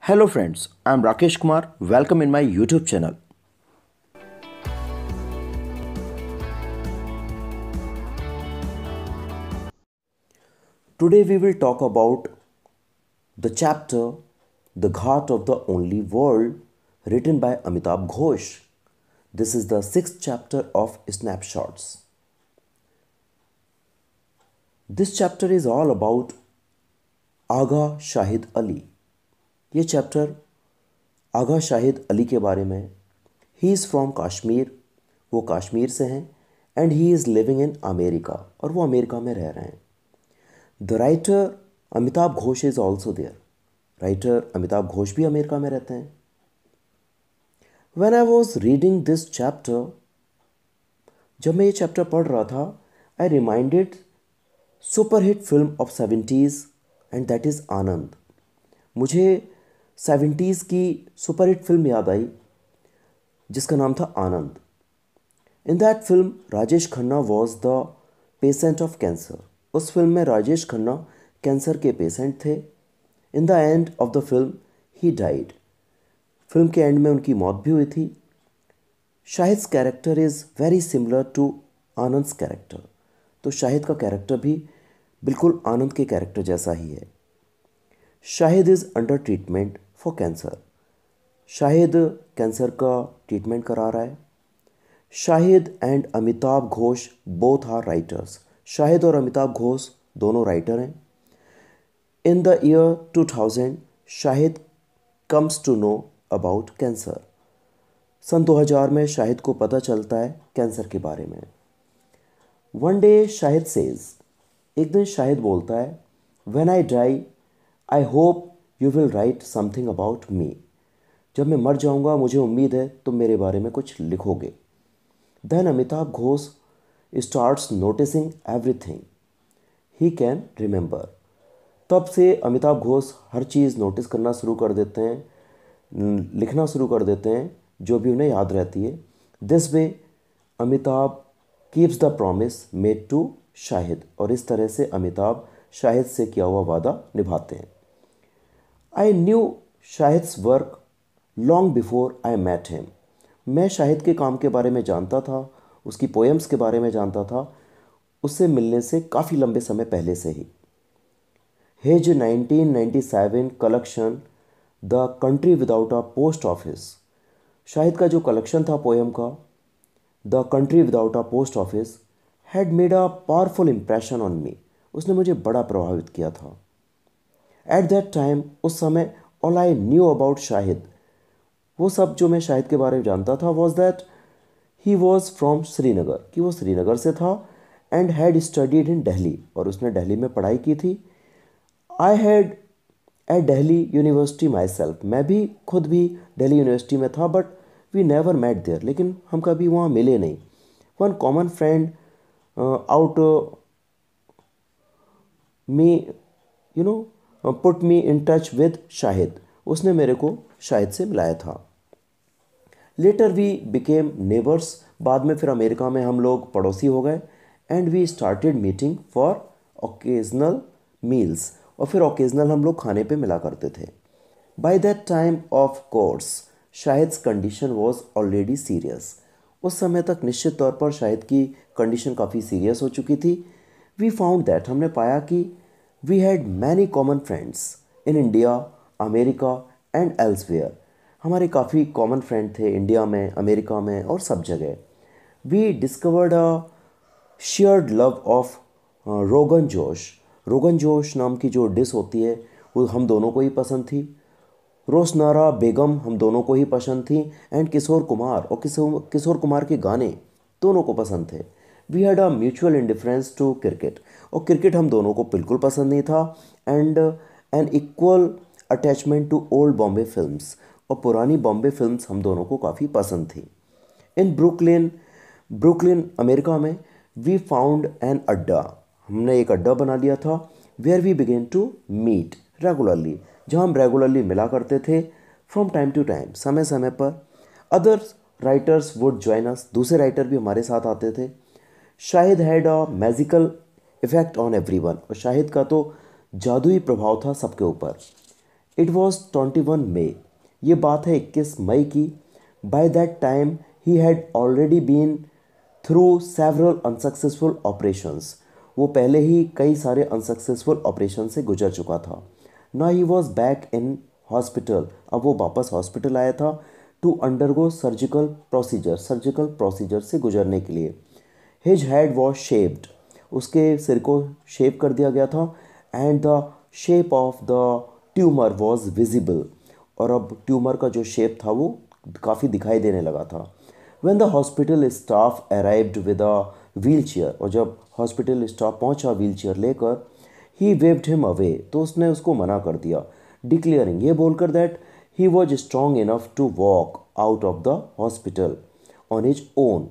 Hello friends, I am Rakesh Kumar. Welcome in my YouTube channel. Today we will talk about the chapter The Ghat of the Only World written by Amitabh Ghosh. This is the sixth chapter of Snapshots. This chapter is all about आगा शाहिद अली. ये chapter आगा शाहिद अली के बारे में. He is from Kashmir, वो कश्मीर से हैं, and he is living in America, और वो America में रह रहे हैं. The writer Amitabh Ghosh is also there. Writer Amitabh Ghosh भी अमेरिका में रहते हैं. When I was reading this chapter, जब मैं ये चैप्टर पढ़ रहा था, I reminded superhit film of 70s and that is Anand. मुझे 70s की सुपरहिट फिल्म याद आई जिसका नाम था Anand. In that film Rajesh Khanna was the patient of cancer. उस फिल्म में राजेश खन्ना कैंसर के पेशेंट थे. In the end of the film he died. Film के एंड में उनकी मौत भी हुई थी. Shahid's character is very similar to Anand's character. तो शाहिद का कैरेक्टर भी बिल्कुल आनंद के कैरेक्टर जैसा ही है. Shahid is under treatment for cancer. Shahid cancer का ट्रीटमेंट करा रहा है. Shahid and Amitabh Ghosh both are writers. Shahid और अमिताभ घोष दोनों राइटर हैं. In the year 2000 Shahid comes to know about cancer. सन 2000 में शाहिद को पता चलता है कैंसर के बारे में. वन डे शाहिद सेज, एक दिन शाहिद बोलता है, when I die I hope you will write something about me. जब मैं मर जाऊंगा मुझे उम्मीद है तुम मेरे बारे में कुछ लिखोगे. Then Amitabh Ghosh starts noticing everything he can remember. तब से अमिताभ घोष हर चीज़ नोटिस करना शुरू कर देते हैं, लिखना शुरू कर देते हैं जो भी उन्हें याद रहती है. This way Amitabh keeps the promise made to Shahid. और इस तरह से अमिताभ शाहिद से किया हुआ वादा निभाते हैं. I knew Shahid's work long before I met him. मैं शाहिद के काम के बारे में जानता था, उसकी पोएम्स के बारे में जानता था, उससे मिलने से काफ़ी लंबे समय पहले से ही. His 1997 collection the country without a post office. Shahid का जो कलेक्शन था पोएम का, the country without a post office, had made a powerful impression on me. उसने मुझे बड़ा प्रभावित किया था. एट दैट टाइम, उस समय, all I knew about Shahid, वो सब जो मैं शाहिद के बारे में जानता था, was that he was from Srinagar, कि वो श्रीनगर से था, and had studied in Delhi, और उसने दिल्ली में पढ़ाई की थी. I had at Delhi University myself, मैं भी खुद भी दिल्ली यूनिवर्सिटी में था, but we never met there, लेकिन हम कभी वहाँ मिले नहीं. One common friend out me put me in touch with Shahid. उसने मेरे को शाहिद से मिलाया था. Later we became neighbours. बाद में फिर अमेरिका में हम लोग पड़ोसी हो गए. And we started meeting for occasional meals, और फिर ओकेजनल हम लोग खाने पे मिला करते थे. Bye that time of course Shahid's condition was already serious. उस समय तक निश्चित तौर पर शाहिद की कंडीशन काफ़ी सीरियस हो चुकी थी. वी फाउंड दैट, हमने पाया कि we had many common friends in India, America and elsewhere. हमारे काफ़ी कॉमन फ्रेंड थे इंडिया में, अमेरिका में और सब जगह. We discovered a shared love of rogan josh. Rogan josh नाम की जो डिश होती है वो हम दोनों को ही पसंद थी. रोशनारा बेगम हम दोनों को ही पसंद थी. एंड किशोर कुमार, और किशोर कुमार के गाने दोनों को पसंद थे. We had a mutual indifference to cricket, और क्रिकेट हम दोनों को बिल्कुल पसंद नहीं था. And an equal attachment to old Bombay films, और पुरानी बॉम्बे फिल्म्स हम दोनों को काफ़ी पसंद थी. इन ब्रुकलिन अमेरिका में वी फाउंड एन अड्डा. हमने एक अड्डा बना लिया था. Where we began to meet regularly, जहाँ हम रेगुलरली मिला करते थे फ्रॉम टाइम टू टाइम, समय समय पर. Other writers would join us, दूसरे राइटर भी हमारे साथ आते थे. Shahid had a magical effect on everyone, और शाहिद का तो जादुई प्रभाव था सबके ऊपर. इट वॉज 21 मई, ये बात है 21 मई की। By that time he had already been through several unsuccessful operations, वो पहले ही कई सारे अनसक्सेसफुल ऑपरेशन से गुजर चुका था। ना he was back in hospital, अब वो वापस हॉस्पिटल आया था टू अंडरगो सर्जिकल प्रोसीजर से गुजरने के लिए। हिज हेड वॉज शेप्ड, उसके सिर को शेप कर दिया गया था। And the shape of the tumour was visible, और अब ट्यूमर का जो शेप था वो काफ़ी दिखाई देने लगा था। When the hospital staff arrived with a wheelchair, और जब हॉस्पिटल स्टाफ पहुंचा व्हीलचेयर लेकर, he waved him away, तो उसने उसको मना कर दिया, डिक्लेयरिंग, ये बोलकर that he was strong enough to walk out of the hospital on his own,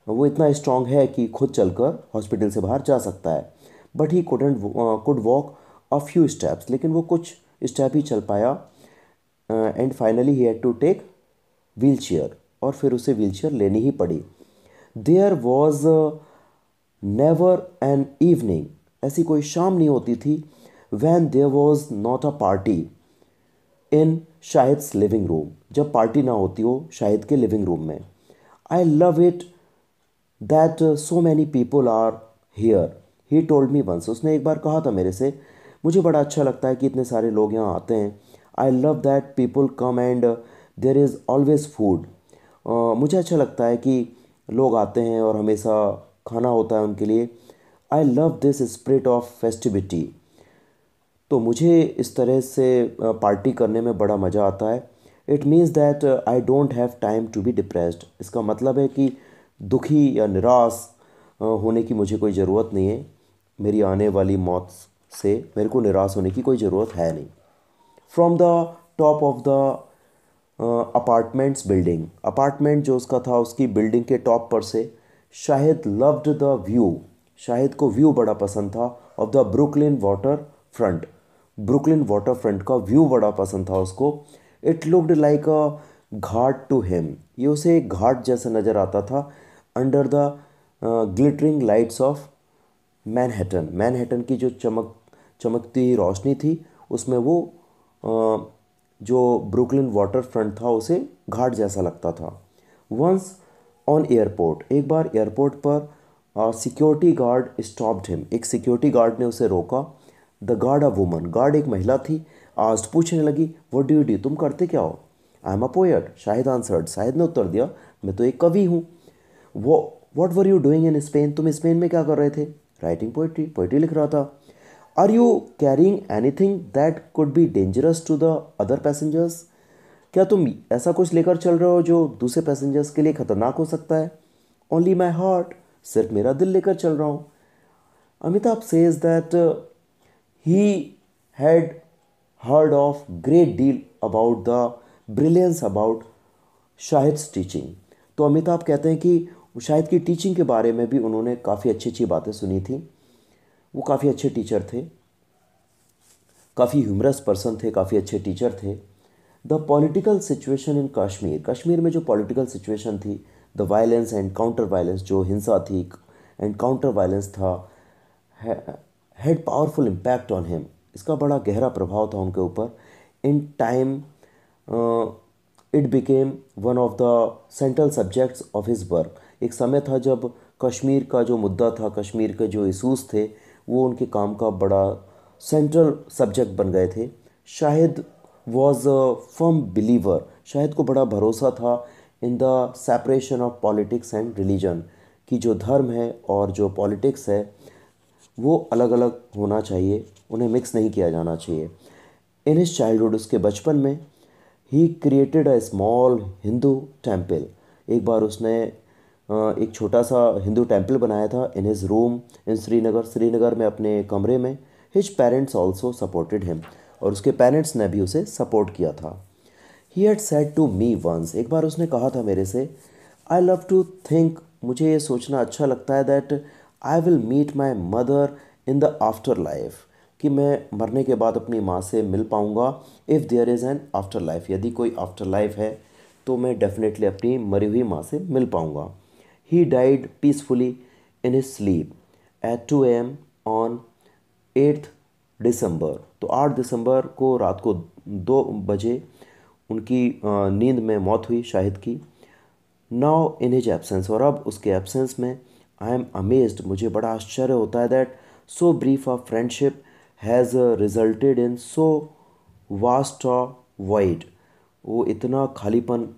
वो इतना स्ट्रांग है कि खुद चलकर हॉस्पिटल से बाहर जा सकता है। But he could walk a few steps, लेकिन वो कुछ स्टेप ही चल पाया। And finally he had to take wheelchair, और फिर उसे व्हील चेयर लेनी ही पड़ी। There was never an evening, ऐसी कोई शाम नहीं होती थी, when there was not a party in Shahid's living room, जब पार्टी ना होती हो शाहिद के लिविंग रूम में। I love it that so many people are here, he told me once, उसने एक बार कहा था मेरे से, मुझे बड़ा अच्छा लगता है कि इतने सारे लोग यहाँ आते हैं। I love that people come and there is always food, मुझे अच्छा लगता है कि लोग आते हैं और हमेशा खाना होता है उनके लिए। I love this spirit of festivity, तो मुझे इस तरह से पार्टी करने में बड़ा मज़ा आता है। It means that I don't have time to be depressed, इसका मतलब है कि दुखी या निराश होने की मुझे कोई ज़रूरत नहीं है। मेरी आने वाली मौत से मेरे को निराश होने की कोई ज़रूरत है नहीं। From the top of the apartments building, apartment जो उसका था उसकी बिल्डिंग के टॉप पर से, Shahid loved the view, Shahid को व्यू बड़ा पसंद था, of the Brooklyn waterfront, Brooklyn waterfront का व्यू बड़ा पसंद था उसको। It looked like a ghat to him, ये उसे एक घाट जैसा नज़र आता था। Under the glittering lights of Manhattan, Manhattan की जो चमकती रोशनी थी उसमें वो जो ब्रुकलिन वाटर फ्रंट था उसे घाट जैसा लगता था। वंस ऑन एयरपोर्ट, एक बार एयरपोर्ट पर सिक्योरिटी गार्ड स्टॉप्ड हिम, एक सिक्योरिटी गार्ड ने उसे रोका। The guard a woman, guard एक महिला थी। आस्ट, पूछने लगी, व्हाट डू यू डू, तुम करते क्या हो। I am a poet, Shahid answered, Shahid ने उत्तर दिया, मैं तो एक कवि हूँ। वो what were you doing in Spain, तुम स्पेन में क्या कर रहे थे। राइटिंग पोइट्री, पोइट्री लिख रहा था। Are you carrying anything that could be dangerous to the other passengers, क्या तुम ऐसा कुछ लेकर चल रहे हो जो दूसरे पैसेंजर्स के लिए खतरनाक हो सकता है। ओनली माई हार्ट, सिर्फ मेरा दिल लेकर चल रहा हूँ। Amitabh says that he had heard of great deal about the brilliance about Shahid's teaching, तो अमिताभ कहते हैं कि शाहिद की टीचिंग के बारे में भी उन्होंने काफ़ी अच्छी अच्छी बातें सुनी थी। वो काफ़ी अच्छे टीचर थे, काफ़ी ह्यूमरस पर्सन थे, काफ़ी अच्छे टीचर थे। The political situation in Kashmir, Kashmir में जो पॉलिटिकल सिचुएशन थी, the violence and counter violence, जो हिंसा थी एंड काउंटर वायलेंस था, had powerful impact on him, इसका बड़ा गहरा प्रभाव था उनके ऊपर। In time it became one of the central subjects of his work, एक समय था जब कश्मीर का जो मुद्दा था, कश्मीर के जो इशूज़ थे, वो उनके काम का बड़ा सेंट्रल सब्जेक्ट बन गए थे। Shahid was a firm believer, Shahid को बड़ा भरोसा था in the separation of politics and religion, कि जो धर्म है और जो पॉलिटिक्स है वो अलग अलग होना चाहिए, उन्हें मिक्स नहीं किया जाना चाहिए। इन हिज चाइल्डहुड, उसके बचपन में, he created a small Hindu temple, एक बार उसने एक छोटा सा हिंदू टेम्पल बनाया था in his room in Srinagar, Srinagar में अपने कमरे में। His parents also supported him, और उसके पेरेंट्स ने भी उसे सपोर्ट किया था। He had said to me once, एक बार उसने कहा था मेरे से, आई लव टू थिंक, मुझे ये सोचना अच्छा लगता है, that I will meet my mother in the afterlife, कि मैं मरने के बाद अपनी माँ से मिल पाऊँगा। If there is an afterlife, यदि कोई आफ्टर लाइफ है तो मैं डेफिनेटली अपनी मरी हुई माँ से मिल पाऊँगा। He died peacefully in his sleep at 2 AM on 8th December, तो 8 दिसंबर को रात को 2 बजे उनकी नींद में मौत हुई शाहिद की। नाउ इन हिज एब्सेंस, और अब उसके एब्सेंस में आई एम अमेज्ड, मुझे बड़ा आश्चर्य होता है that so brief a friendship has resulted in so vast a wide. वो इतना खालीपन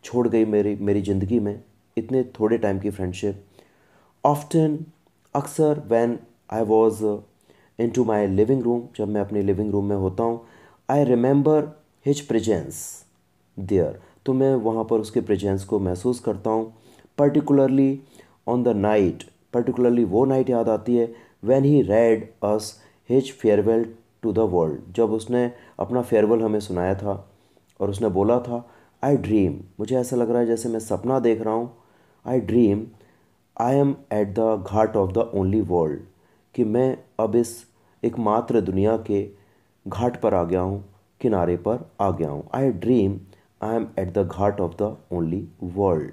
छोड़ गई मेरी मेरी ज़िंदगी में, इतने थोड़े टाइम की फ्रेंडशिप। ऑफ्टन, अक्सर, when I was into my living room, जब मैं अपने लिविंग रूम में होता हूँ, I remember his presence there, तो मैं वहाँ पर उसके प्रेजेंस को महसूस करता हूँ। Particularly on the night, particularly वो नाइट याद आती है when he read us his farewell to the world, जब उसने अपना फेयरवेल हमें सुनाया था और उसने बोला था आई ड्रीम, मुझे ऐसा लग रहा है जैसे मैं सपना देख रहा हूँ, आई dream I am at the Ghat of the only world, कि मैं अब इस एकमात्र दुनिया के घाट पर आ गया हूँ, किनारे पर आ गया हूँ। आई dream I am at the Ghat of the only world.